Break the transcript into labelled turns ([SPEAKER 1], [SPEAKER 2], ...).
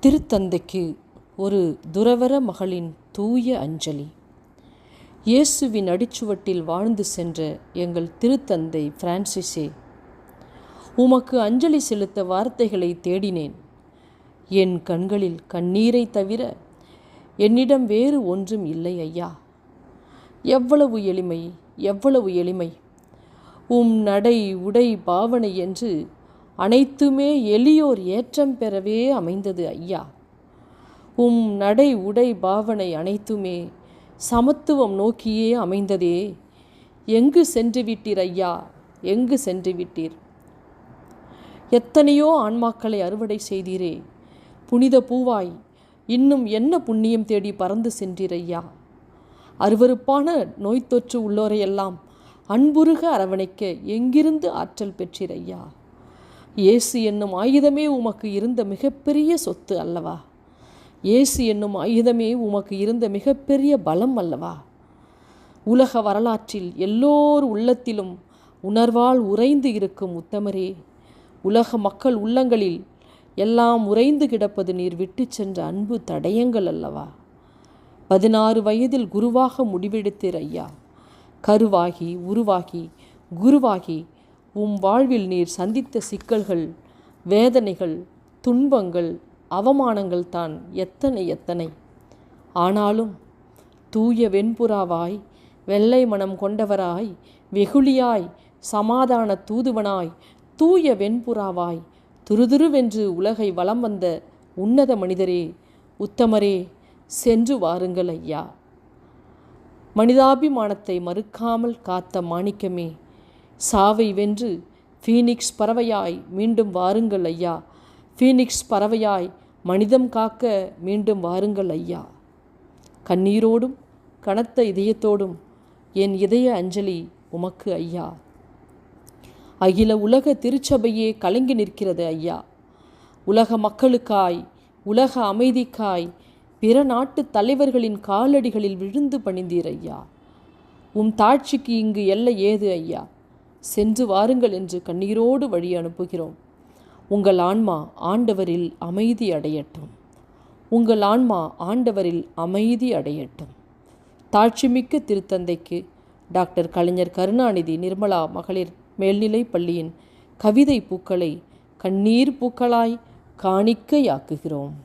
[SPEAKER 1] திருத்தந்தைக்கு ஒரு துறவற மகளின் தூய அஞ்சலி. இயேசுவின் அடிச்சுவட்டில் வாழ்ந்து சென்ற எங்கள் திருத்தந்தை பிரான்சிஸே, உமக்கு அஞ்சலி செலுத்த வார்த்தைகளை தேடினேன். என் கண்களில் கண்ணீரை தவிர என்னிடம் வேறு ஒன்றும் இல்லை ஐயா. எவ்வளவு எளிமை, எவ்வளவு எளிமை! உம் நடை உடை பாவனை என்று அனைத்துமே எளியோர் ஏற்றம் பெறவே அமைந்தது ஐயா. உம் நடை உடை பாவனை அனைத்துமே சமத்துவம் நோக்கியே அமைந்ததே. எங்கு சென்று விட்டீர் ஐயா, எங்கு சென்று விட்டீர்? எத்தனையோ ஆன்மாக்களை அறுவடை செய்தீரே, புனித பூவாய் இன்னும் என்ன புண்ணியம் தேடி பறந்து சென்றீர் ஐயா. அருவருப்பான நோய் தொற்று உள்ளோரையெல்லாம் அன்புருக அரவணைக்க எங்கிருந்து ஆற்றல் பெற்றீர் ஐயா. இயேசு என்னும் ஆயுதமே உமக்கு இருந்த மிகப்பெரிய சொத்து அல்லவா? இயேசு என்னும் ஆயுதமே உமக்கு இருந்த மிகப்பெரிய பலம் அல்லவா? உலக வரலாற்றில் எல்லோர் உள்ளத்திலும் உணர்வால் உறைந்து இருக்கும் உத்தமரே, உலக மக்கள் உள்ளங்களில் எல்லாம் உறைந்து கிடப்பது நீர் விட்டு சென்ற அன்பு தடயங்கள் அல்லவா? 16 வயதில் குருவாக முடிவெடுத்தீர் ஐயா. கருவாகி உருவாகி குருவாகி உம் வாழ்வில் நீர் சந்தித்த சிக்கல்கள், வேதனைகள், துன்பங்கள், அவமானங்கள் தான் எத்தனை எத்தனை! ஆனாலும் தூய வெண்புறாவாய், வெள்ளை மனம் கொண்டவராய், வெகுளியாய், சமாதான தூதுவனாய், தூய வெண்புறாவாய் துருதுருவென்று உலகை வலம் வந்த உன்னத மனிதரே, உத்தமரே, சென்று வாருங்கள் ஐயா. மனிதாபிமானத்தை மறுக்காமல் காத்த மாணிக்கமே, சாவை வென்று ஃபீனிக்ஸ் பறவையாய் மீண்டும் வாருங்கள் ஐயா. ஃபீனிக்ஸ் பறவையாய் மனிதம் காக்க மீண்டும் வாருங்கள் ஐயா. கண்ணீரோடும் கனத்த இதயத்தோடும் என் இதய அஞ்சலி உமக்கு ஐயா. அகில உலக திருச்சபையே கலங்கி நிற்கிறது ஐயா. உலக மக்களுக்காய், உலக அமைதிக்காய் பிற நாட்டு தலைவர்களின் காலடிகளில் விழுந்து பணிந்தீர் ஐயா. உம் தாட்சிக்கு இங்கு எல்லை ஏது ஐயா. சென்று வாருங்கள் என்று கண்ணீரோடு வழி அனுப்புகிறோம். உங்கள் ஆன்மா ஆண்டவரில் அமைதி அடையட்டும். உங்கள் ஆன்மா ஆண்டவரில் அமைதி அடையட்டும். தாட்சிமிக்க திருத்தந்தைக்கு டாக்டர் கலைஞர் கருணாநிதி நிர்மலா மகளிர் மேல்நிலைப் பள்ளியின் கவிதை பூக்களை கண்ணீர் பூக்களாய் காணிக்கையாக்குகிறோம்.